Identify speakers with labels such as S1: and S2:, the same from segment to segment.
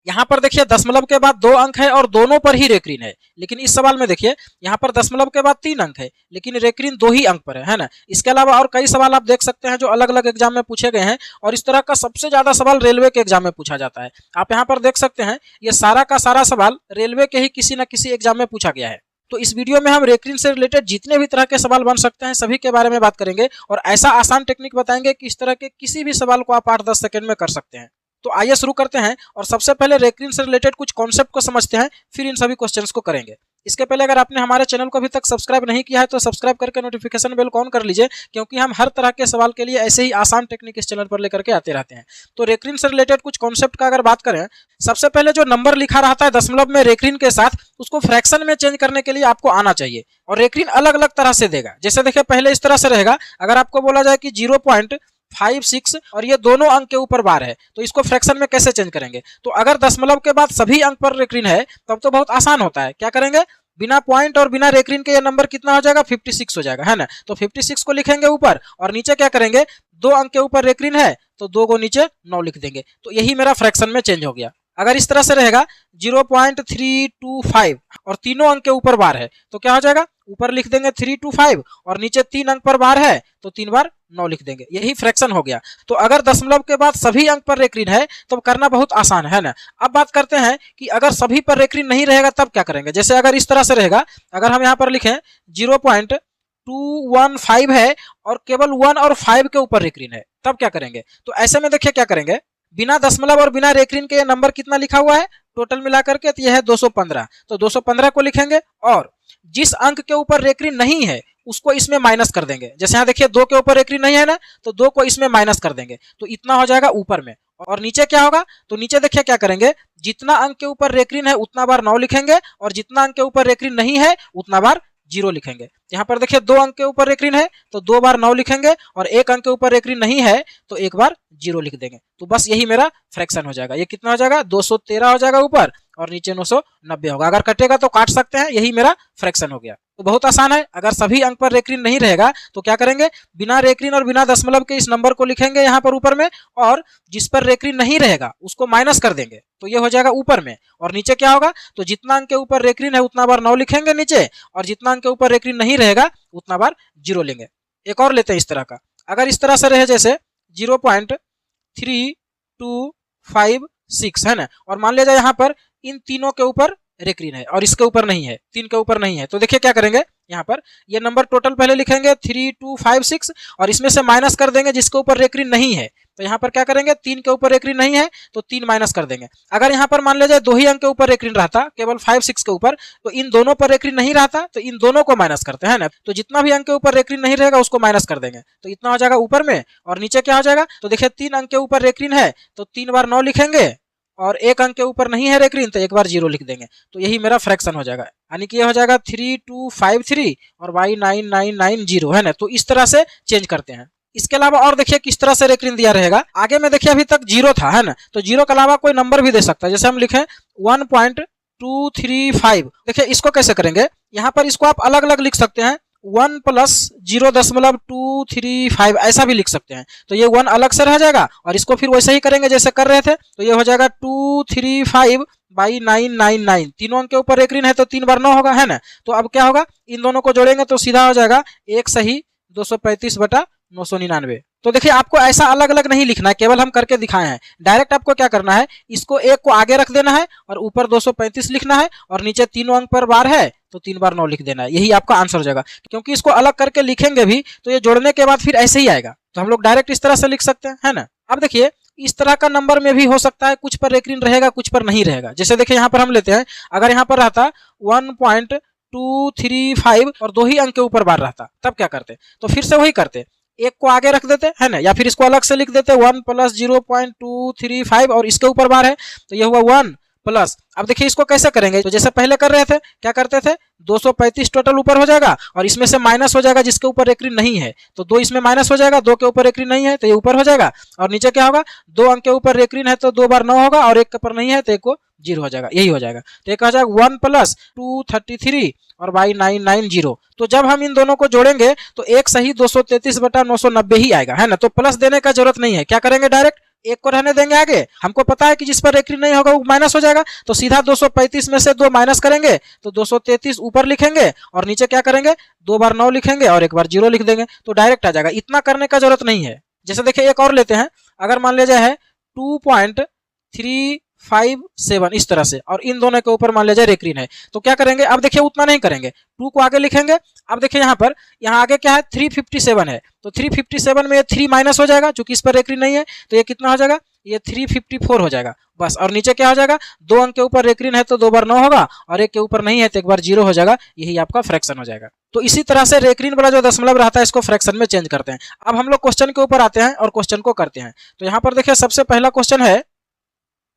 S1: यहाँ पर देखिए दशमलव के बाद 2 अंक है और दोनों पर ही रेक्रीन है, लेकिन इस सवाल में देखिए यहाँ पर दशमलव के बाद 3 अंक है लेकिन रेक्रीन 2 ही अंक पर है ना। इसके अलावा और कई सवाल आप देख सकते हैं जो अलग अलग एग्जाम में पूछे गए हैं और इस तरह का सबसे ज्यादा सवाल रेलवे के एग्जाम में पूछा जाता है। आप यहाँ पर देख सकते हैं ये सारा का सारा सवाल रेलवे के ही किसी न किसी एग्जाम में पूछा गया है। तो इस वीडियो में हम रेक्रीन से रिलेटेड जितने भी तरह के सवाल बन सकते हैं सभी के बारे में बात करेंगे और ऐसा आसान टेक्निक बताएंगे कि इस तरह के किसी भी सवाल को आप 8-10 सेकंड में कर सकते हैं। तो आइए शुरू करते हैं और सबसे पहले रेक्रीन से रिलेटेड कुछ कॉन्सेप्ट को समझते हैं, फिर इन सभी क्वेश्चंस को करेंगे। इसके पहले अगर आपने हमारे चैनल को अभी तक सब्सक्राइब नहीं किया है तो सब्सक्राइब करके नोटिफिकेशन बेल को ऑन कर लीजिए, क्योंकि हम हर तरह के सवाल के लिए ऐसे ही आसान टेक्निक इस चैनल पर लेकर के आते रहते हैं। तो रेक्रीन से रिलेटेड कुछ कॉन्सेप्ट का अगर बात करें, सबसे पहले जो नंबर लिखा रहता है दशमलव में रेक्रीन के साथ, उसको फ्रैक्शन में चेंज करने के लिए आपको आना चाहिए और रेक्रीन अलग अलग तरह से देगा। जैसे देखिए पहले इस तरह से रहेगा, अगर आपको बोला जाए कि 0.56 और ये दोनों अंक के ऊपर बार है तो इसको फ्रैक्शन में कैसे चेंज करेंगे। तो अगर दशमलव के बाद सभी अंक पर रेक्रीन है तब तो बहुत आसान होता है। क्या करेंगे, बिना पॉइंट और बिना रेक्रीन के ये नंबर कितना हो जाएगा, 56 हो जाएगा, है ना। तो 56 को लिखेंगे ऊपर और नीचे क्या करेंगे, 2 अंक के ऊपर रेक्रीन है तो 2 को नीचे 9 लिख देंगे। तो यही मेरा फ्रैक्शन में चेंज हो गया। अगर इस तरह से रहेगा 0.325 और तीनों अंक के ऊपर बार है तो क्या हो जाएगा, ऊपर लिख देंगे 325 और नीचे 3 अंक पर बार है तो 3 बार 9 लिख देंगे, यही फ्रैक्शन हो गया। तो अगर दशमलव के बाद सभी अंक पर रेक्रीन है तो करना बहुत आसान है ना। अब बात करते हैं कि अगर सभी पर रेक्रीन नहीं रहेगा तब क्या करेंगे। जैसे अगर इस तरह से रहेगा, अगर हम यहाँ पर लिखें 0.215 है और केवल 1 और 5 के ऊपर रेक्रीन है तब क्या करेंगे। तो ऐसे में देखिए क्या करेंगे, बिना दशमलव और बिना रेक्रीन के ये नंबर कितना लिखा हुआ है टोटल मिलाकर के, तो यह है 215। तो 215 को लिखेंगे और जिस अंक के ऊपर रेक्रीन नहीं है उसको इसमें माइनस कर देंगे। जैसे यहाँ देखिए 2 के ऊपर रेक्रीन नहीं है ना, तो 2 को इसमें माइनस कर देंगे तो इतना हो जाएगा ऊपर में। और नीचे क्या होगा, तो नीचे देखिए क्या करेंगे, जितना अंक के ऊपर रेक्रीन है उतना बार 9 लिखेंगे और जितना अंक के ऊपर रेक्रीन नहीं है उतना बार 0 लिखेंगे। यहाँ पर देखिए 2 अंक के ऊपर रेक्रीन है तो 2 बार 9 लिखेंगे और 1 अंक के ऊपर रेक्रीन नहीं है तो 1 बार 0 लिख देंगे। तो बस यही मेरा फ्रैक्शन हो जाएगा। ये कितना हो जाएगा, 213 हो जाएगा ऊपर और नीचे 990 होगा। अगर कटेगा तो काट सकते हैं, यही मेरा फ्रैक्शन हो गया। तो बहुत आसान है। अगर सभी अंक पर रेक्रीन नहीं रहेगा तो क्या करेंगे, बिना रेक्रीन और बिना दशमलव के इस नंबर को लिखेंगे यहाँ पर ऊपर में और जिस पर रेक्रीन नहीं रहेगा उसको माइनस कर देंगे तो ये हो जाएगा ऊपर में। और नीचे क्या होगा, तो जितना अंक के ऊपर रेक्रीन है उतना बार 9 लिखेंगे नीचे और जितना अंक के ऊपर रेक्रीन नहीं रहेगा उतना बार 0 लेंगे। एक और लेते हैं इस तरह का, अगर इस तरह से रहे जैसे 0.3256 है ना, और मान लिया जाए यहाँ पर इन तीनों के ऊपर रेक्रीन है और इसके ऊपर नहीं है, 3 के ऊपर नहीं है, तो देखिए क्या करेंगे, यहाँ पर ये नंबर टोटल पहले लिखेंगे 3256 और इसमें से माइनस कर देंगे जिसके ऊपर रेक्रीन नहीं है। तो यहाँ पर क्या करेंगे, 3 के ऊपर रेक्रीन नहीं है तो 3 माइनस कर देंगे। अगर यहाँ पर मान लिया जाए 2 ही अंक के ऊपर रेक्रीन रहता, केवल 5-6 के ऊपर, तो इन दोनों पर रेक्रीन नहीं रहता तो इन दोनों को माइनस करते हैं ना। तो जितना भी अंक के ऊपर रेक्रीन नहीं रहेगा उसको माइनस कर देंगे तो इतना हो जाएगा ऊपर में। और नीचे क्या हो जाएगा, तो देखिए 3 अंक के ऊपर रेक्रीन है तो 3 बार 9 लिखेंगे और 1 अंक के ऊपर नहीं है रेक्रीन तो 1 बार 0 लिख देंगे। तो यही मेरा फ्रैक्शन हो जाएगा, यानी कि ये हो जाएगा 3253 और y9990 है ना। तो इस तरह से चेंज करते हैं। इसके अलावा और देखिए किस तरह से रेक्रीन दिया रहेगा। आगे में देखिए अभी तक 0 था, है ना, तो 0 के अलावा कोई नंबर भी दे सकता है। जैसे हम लिखें 1.235, देखिए इसको कैसे करेंगे, यहाँ पर इसको आप अलग अलग लिख सकते हैं, 1 + 0.235 ऐसा भी लिख सकते हैं। तो ये 1 अलग से रह जाएगा और इसको फिर वैसे ही करेंगे जैसे कर रहे थे। तो ये हो जाएगा 235/999, तीनों अंक के ऊपर रेक्रीन है तो 3 बार 9 होगा, है ना। तो अब क्या होगा, इन दोनों को जोड़ेंगे तो सीधा हो जाएगा 1 सही 235/999। तो देखिए आपको ऐसा अलग अलग नहीं लिखना है, केवल हम करके दिखाए हैं। डायरेक्ट आपको क्या करना है, इसको 1 को आगे रख देना है और ऊपर 235 लिखना है और नीचे तीनों अंक पर बार है तो 3 बार 9 लिख देना है, यही आपका आंसर हो जाएगा। क्योंकि इसको अलग करके लिखेंगे भी तो ये जोड़ने के बाद फिर ऐसे ही आएगा, तो हम लोग डायरेक्ट इस तरह से लिख सकते हैं, है ना। अब देखिए इस तरह का नंबर में भी हो सकता है, कुछ पर रेक्रीन रहेगा कुछ पर नहीं रहेगा। जैसे देखिए यहाँ पर हम लेते हैं, अगर यहाँ पर रहता 1.235 और 2 ही अंक के ऊपर बार रहता तब क्या करते, तो फिर से वही करते, 1 को आगे रख देते, है ना, या फिर इसको अलग से लिख देते 1 + 0.235 और इसके ऊपर बार है तो ये हुआ 1 प्लस। अब देखिए इसको कैसे करेंगे, तो जैसे पहले कर रहे थे, क्या करते थे, 235 टोटल ऊपर हो जाएगा और इसमें से माइनस हो जाएगा जिसके ऊपर रेक्रीन नहीं है, तो 2 इसमें माइनस हो जाएगा, 2 के ऊपर रेक्रीन नहीं है तो ये ऊपर हो जाएगा। और नीचे क्या होगा, 2 अंक के ऊपर रेक्रीन है तो 2 बार 9 होगा और 1 के ऊपर नहीं है तो 1 को 0 हो जाएगा, यही हो जाएगा। तो एक हो जाएगा 1 + 233 और y990। तो जब हम इन दोनों को जोड़ेंगे तो 1 सही 233/990 ही आएगा, है ना। तो प्लस देने का जरूरत नहीं है, क्या करेंगे, डायरेक्ट एक को रहने देंगे आगे, हमको पता है कि जिस पर रेक्रीन नहीं होगा वो माइनस हो जाएगा, तो सीधा 235 में से 2 माइनस करेंगे तो 233 ऊपर लिखेंगे और नीचे क्या करेंगे, 2 बार 9 लिखेंगे और 1 बार 0 लिख देंगे, तो डायरेक्ट आ जाएगा। इतना करने का जरूरत नहीं है। जैसे देखिए एक और लेते हैं, अगर मान लीजिए है 2.357 इस तरह से, और इन दोनों के ऊपर मान लीजिए रेक्रीन है, तो क्या करेंगे, अब देखिए उतना नहीं करेंगे, 2 को आगे लिखेंगे। अब देखिए यहाँ पर यहाँ आगे क्या है, 357 है, तो 357 में ये 3 माइनस हो जाएगा, क्योंकि इस पर रेक्रीन नहीं है, तो ये कितना हो जाएगा, ये 354 हो जाएगा बस। और नीचे क्या हो जाएगा, 2 अंक के ऊपर रेक्रीन है तो 2 बार 9 होगा, और 1 के ऊपर नहीं है तो 1 बार 0 हो जाएगा, यही आपका फ्रैक्शन हो जाएगा। तो इसी तरह से रेक्रीन वाला जो दशमलव रहता है इसको फ्रैक्शन में चेंज करते हैं। अब हम लोग क्वेश्चन के ऊपर आते हैं और क्वेश्चन को करते हैं। तो यहाँ पर देखिए सबसे पहला क्वेश्चन है,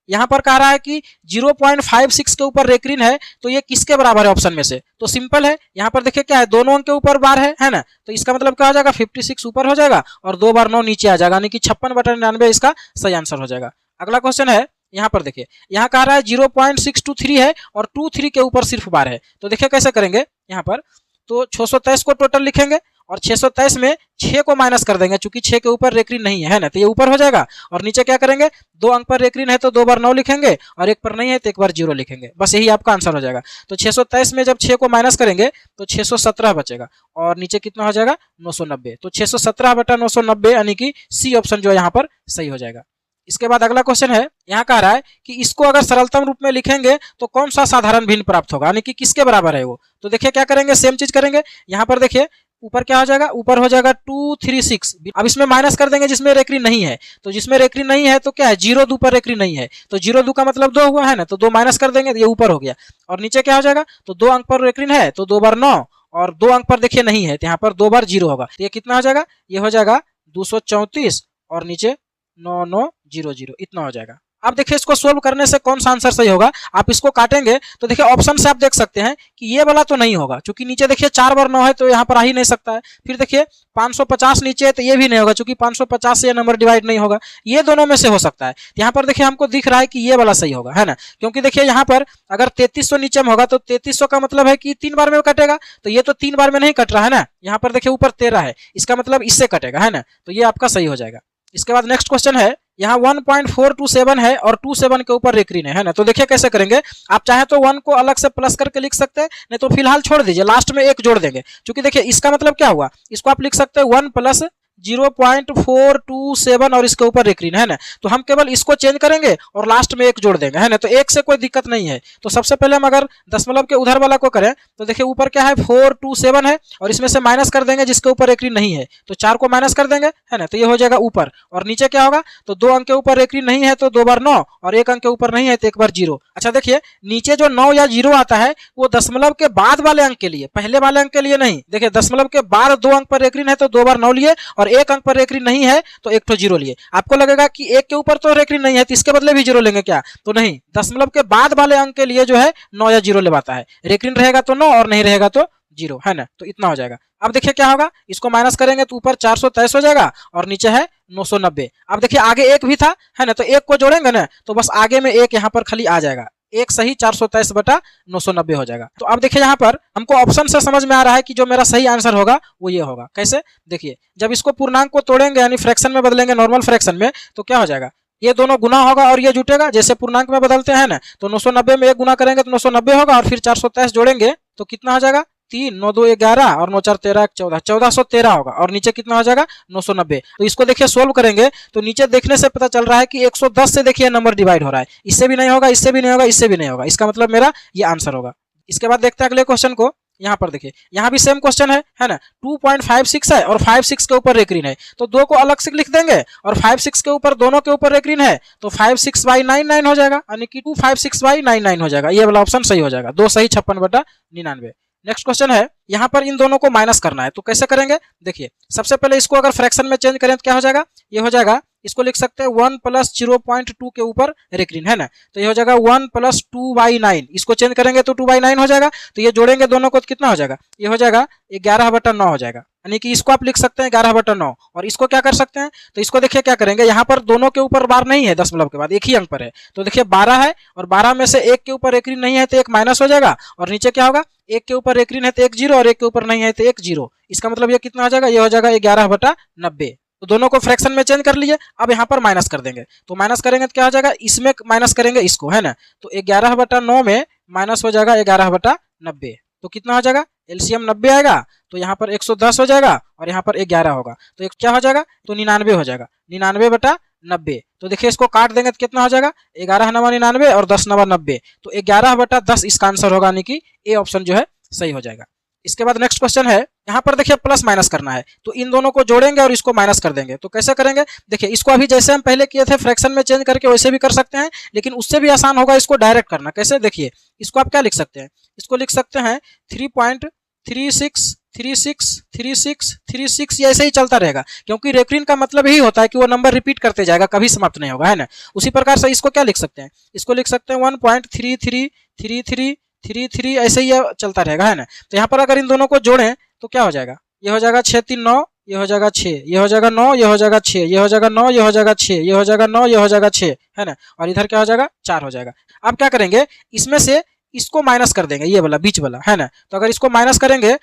S1: यहाँ पर कह रहा है कि 0.56 के ऊपर रेक्रीन है, तो ये किसके बराबर है ऑप्शन में से, तो सिंपल है, यहाँ पर देखिए क्या है, दोनों अंक के ऊपर बार है ना, तो इसका मतलब क्या हो जाएगा, 56 ऊपर हो जाएगा और 2 बार 9 नीचे आ जाएगा, यानी कि 56/99 इसका सही आंसर हो जाएगा। अगला क्वेश्चन है, यहाँ पर देखिए यहाँ कह रहा है 0.623 है और 23 के ऊपर सिर्फ बार है, तो देखिए कैसे करेंगे, यहाँ पर तो 623 को टोटल लिखेंगे और 623 में 6 को माइनस कर देंगे, चूंकि 6 के ऊपर रेक्रीन नहीं है ना, तो ये ऊपर हो जाएगा, और नीचे क्या करेंगे, 2 अंक पर रेक्रीन है तो 2 बार 9 लिखेंगे और 1 पर नहीं है तो 1 बार 0 लिखेंगे, बस यही आपका आंसर हो जाएगा। तो 623 में जब 6 को माइनस करेंगे तो 617 बचेगा और नीचे कितना हो जाएगा, 990, तो 617/990 यानी कि सी ऑप्शन जो है यहाँ पर सही हो जाएगा। इसके बाद अगला क्वेश्चन है, यहाँ कह रहा है कि इसको अगर सरलतम रूप में लिखेंगे तो कौन सा साधारण भिन्न प्राप्त होगा, यानी कि किसके बराबर है वो, तो देखिए क्या करेंगे, सेम चीज करेंगे। यहाँ पर देखिए ऊपर क्या हो जाएगा, ऊपर हो जाएगा 236, अब इसमें माइनस कर देंगे जिसमें रेक्रीन नहीं है, तो जिसमें रेक्रीन नहीं है तो क्या है, 0 पर रेक्रीन नहीं है, तो 0 का मतलब 2 हुआ है ना, तो 2 माइनस कर देंगे तो ये ऊपर हो गया, और नीचे क्या हो जाएगा, तो 2 अंक पर रेक्रीन है तो 2 बार 9 और 2 अंक पर देखिए नहीं है तो यहाँ पर 2 बार 0 होगा, तो ये कितना हो जाएगा, ये हो जाएगा 234 और नीचे 9900 इतना हो जाएगा। अब देखिए इसको सोल्व करने से कौन सा आंसर सही होगा, आप इसको काटेंगे तो देखिए ऑप्शन से आप देख सकते हैं कि ये वाला तो नहीं होगा, क्योंकि नीचे देखिए 4 बार 9 है तो यहाँ पर आ ही नहीं सकता है। फिर देखिए 550 नीचे है तो ये भी नहीं होगा, क्योंकि 550 से ये नंबर डिवाइड नहीं होगा। ये दोनों में से हो सकता है, यहाँ पर देखिए हमको दिख रहा है कि ये वाला सही होगा, है ना, क्योंकि देखिए यहाँ पर अगर 3300 नीचे में होगा तो 3300 का मतलब है कि 3 बार में कटेगा, तो ये तो 3 बार में नहीं कट रहा है ना, यहाँ पर देखिए ऊपर 13 है, इसका मतलब इससे कटेगा, है ना, तो ये आपका सही हो जाएगा। इसके बाद नेक्स्ट क्वेश्चन है, यहाँ 1.427 है और 27 के ऊपर रेक्रीन है ना, तो देखिए कैसे करेंगे, आप चाहे तो 1 को अलग से प्लस करके लिख सकते हैं, नहीं तो फिलहाल छोड़ दीजिए, लास्ट में 1 जोड़ देंगे, क्योंकि देखिए इसका मतलब क्या हुआ, इसको आप लिख सकते हैं 1 प्लस 0.427 और इसके ऊपर रेक्रीन है ना, तो हम केवल इसको चेंज करेंगे और लास्ट में 1 जोड़ देंगे, है ना, तो 1 से कोई दिक्कत नहीं है। तो सबसे पहले हम अगर दशमलव के उधर वाला को करें तो देखिए ऊपर क्या है, 427 है और इसमें से माइनस कर देंगे जिसके ऊपर रेक्रीन नहीं है, तो 4 को माइनस कर देंगे, है ना, तो ये हो जाएगा ऊपर, और नीचे क्या होगा, तो 2 अंक के ऊपर रेक्रीन नहीं है तो 2 बार 9 और 1 अंक के ऊपर नहीं है तो 1 बार 0। अच्छा देखिए नीचे जो 9 या 0 आता है वो दशमलव के बाद वाले अंक के लिए, पहले वाले अंक के लिए नहीं। देखिए दशमलव के बाद 2 अंक पर रेक्रीन है तो 2 बार 9 लिए और 1 अंक पर रेक्रीन नहीं है तो 1 तो 0 लिए। आपको लगेगा कि 1 के ऊपर तो रेक्रीन नहीं है तो इसके बदले भी 0 लेंगे क्या, तो नहीं, दशमलव के बाद वाले अंक के लिए जो है 9 या 0 लेवाता है, रेक्रीन रहेगा तो 9 और नहीं रहेगा तो 0, है ना, तो इतना हो जाएगा। अब देखिए क्या होगा, इसको माइनस करेंगे तो ऊपर 423 हो जाएगा और नीचे है 990। अब देखिए आगे 1 भी था, है ना, तो 1 को जोड़ेंगे ना तो बस आगे में 1 यहाँ पर खाली आ जाएगा, 1 सही 423/990 हो जाएगा। तो अब देखिए यहाँ पर हमको ऑप्शन से समझ में आ रहा है कि जो मेरा सही आंसर होगा वो ये होगा। कैसे, देखिए जब इसको पूर्णांक को तोड़ेंगे यानी फ्रैक्शन में बदलेंगे, नॉर्मल फ्रैक्शन में, तो क्या हो जाएगा, ये दोनों गुना होगा और ये जुटेगा, जैसे पूर्णांक में बदलते हैं ना, तो 990 में 1 गुना करेंगे तो 990 होगा और फिर 423 जोड़ेंगे तो कितना हो जाएगा, 3 9 2 11 और 9 4 13 14 1413 होगा, और नीचे कितना हो जाएगा 990। तो इसको देखिए सोल्व करेंगे तो नीचे देखने से पता चल रहा है कि 110 से देखिए नंबर डिवाइड हो रहा है, इससे भी नहीं होगा, इससे भी नहीं होगा, इससे भी नहीं होगा, इसका मतलब मेरा ये आंसर होगा। इसके बाद देखते हैं अगले क्वेश्चन को। यहाँ पर देखिए यहाँ भी सेम क्वेश्चन है ना, 2.56 है और 56 के ऊपर रेक्रीन है, तो 2 को अलग से लिख देंगे और 56 के ऊपर दोनों के ऊपर रेक्रीन है तो 56/99 हो जाएगा, यानी कि 256/99 हो जाएगा, ये वाला ऑप्शन सही हो जाएगा, 2 सही 56/99। नेक्स्ट क्वेश्चन है, यहाँ पर इन दोनों को माइनस करना है, तो कैसे करेंगे, देखिए सबसे पहले इसको अगर फ्रैक्शन में चेंज करें तो क्या हो जाएगा, ये हो जाएगा, इसको लिख सकते हैं 1 + 0.2 के ऊपर रेक्रीन, है ना, तो ये हो जाएगा 1 + 2/9, इसको चेंज करेंगे तो 2/9 हो जाएगा, तो ये जोड़ेंगे दोनों को तो कितना हो जाएगा, ये हो जाएगा 11/9 हो जाएगा, यानी कि इसको आप लिख सकते हैं 11/9। और इसको क्या कर सकते हैं, तो इसको देखिए क्या करेंगे, यहाँ पर दोनों के ऊपर बार नहीं है, दशमलव के बाद एक ही अंक पर है, तो देखिए 12 है और 12 में से 1 के ऊपर रेक्रीन नहीं है तो 1 माइनस हो जाएगा, और नीचे क्या होगा, 1 के ऊपर रेक्रीन है तो 1 0 और 1 के ऊपर नहीं है तो 1 0, इसका मतलब ये कितना हो जाएगा, ये हो जाएगा 11/90। तो दोनों को फ्रैक्शन में चेंज कर लिए। अब यहाँ पर माइनस कर देंगे, तो माइनस करेंगे तो क्या हो जाएगा, इसमें माइनस करेंगे इसको, है ना। तो 11/9 में माइनस हो जाएगा 11/90, तो कितना हो जाएगा, एलसीएम 90 आएगा, तो यहाँ पर 110 हो जाएगा और यहाँ पर 11 होगा, तो एक क्या हो जाएगा, तो 99 हो जाएगा, 99/90। तो देखिए इसको काट देंगे तो कितना हो जाएगा, 11×99 और 10×90, तो 11/10 इसका आंसर होगा, यानी कि ए ऑप्शन जो है सही हो जाएगा। इसके बाद नेक्स्ट क्वेश्चन है, यहाँ पर देखिए प्लस माइनस करना है, तो इन दोनों को जोड़ेंगे और इसको माइनस कर देंगे। तो कैसे करेंगे, देखिए इसको अभी जैसे हम पहले किए थे फ्रैक्शन में चेंज करके वैसे भी कर सकते हैं, लेकिन उससे भी आसान होगा इसको डायरेक्ट करना। कैसे, देखिए इसको आप क्या लिख सकते हैं, इसको लिख सकते हैं 3.36363636 ऐसे ही चलता रहेगा, क्योंकि रेक्रीन का मतलब यही होता है कि वो नंबर रिपीट करते जाएगा, कभी समाप्त नहीं होगा, है ना। उसी प्रकार से इसको क्या लिख सकते हैं, इसको लिख सकते हैं 1.333333 ऐसे ही चलता रहेगा, है ना। तो यहाँ पर अगर इन दोनों को जोड़ें तो क्या हो जाएगा, ये हो जाएगा 6 3 9, ये हो जाएगा 6, ये हो जाएगा 9, ये हो जाएगा 6, ये हो जाएगा 9, ये हो जाएगा 6, ये हो जाएगा 9, ये हो जाएगा 6, है ना। और इधर क्या हो जाएगा, 4 हो जाएगा। अब क्या करेंगे, इसमें से इसको माइनस कर देंगे, ये वाला बीच वाला, है ना। तो अगर इसको माइनस करेंगे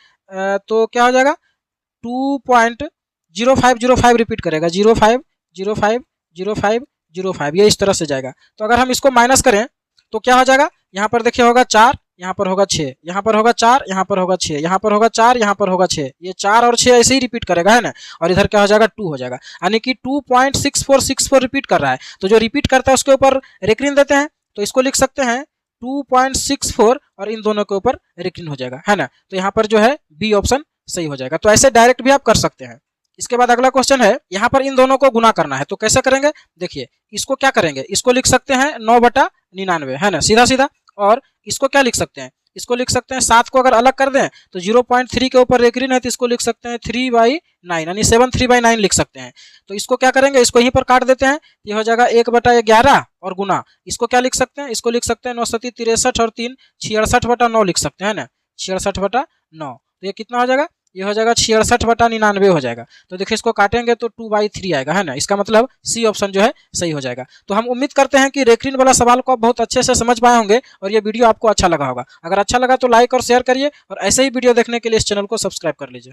S1: तो क्या हो जाएगा, 2.0505 रिपीट करेगा, 05050505, ये इस तरह से जाएगा। तो अगर हम इसको माइनस करें तो क्या हो जाएगा, यहाँ पर देखिए होगा 4, यहाँ पर होगा 6, यहाँ पर होगा 4, यहाँ पर होगा 6, यहाँ पर होगा 4, यहाँ पर होगा 6, ये 4 और 6 ऐसे ही रिपीट करेगा, है ना। और इधर क्या हो जाएगा, 2 हो जाएगा, यानी कि 2.6464 रिपीट कर रहा है। तो जो रिपीट करता है उसके ऊपर रेक्रीन देते हैं, तो इसको लिख सकते हैं 2.64 और इन दोनों के ऊपर रेक्रीन हो जाएगा, है ना। तो यहाँ पर जो है बी ऑप्शन सही हो जाएगा। तो ऐसे डायरेक्ट भी आप कर सकते हैं। इसके बाद अगला क्वेश्चन है, यहाँ पर इन दोनों को गुना करना है, तो कैसे करेंगे, देखिए इसको क्या करेंगे, इसको लिख सकते हैं 9/99, है ना, सीधा सीधा। और इसको क्या लिख सकते हैं, इसको लिख सकते हैं 7 को अगर अलग कर दें तो 0.3 के ऊपर रेक्रीन है, तो इसको लिख सकते हैं 3/9, यानी 7 3/9 लिख सकते हैं। तो इसको क्या करेंगे, इसको यहीं पर काट देते हैं, ये हो जाएगा 1/11 और गुना, इसको क्या लिख सकते हैं, इसको लिख सकते हैं 9 7 63 और 3 66/9 लिख सकते हैं ना, 66/9। तो ये कितना हो जाएगा, ये हो जाएगा 66/99 हो जाएगा। तो देखिए इसको काटेंगे तो 2/3 आएगा, है ना। इसका मतलब सी ऑप्शन जो है सही हो जाएगा। तो हम उम्मीद करते हैं कि रेक्रीन वाला सवाल को आप बहुत अच्छे से समझ पाए होंगे और ये वीडियो आपको अच्छा लगा होगा। अगर अच्छा लगा तो लाइक और शेयर करिए और ऐसे ही वीडियो देखने के लिए इस चैनल को सब्सक्राइब कर लीजिए।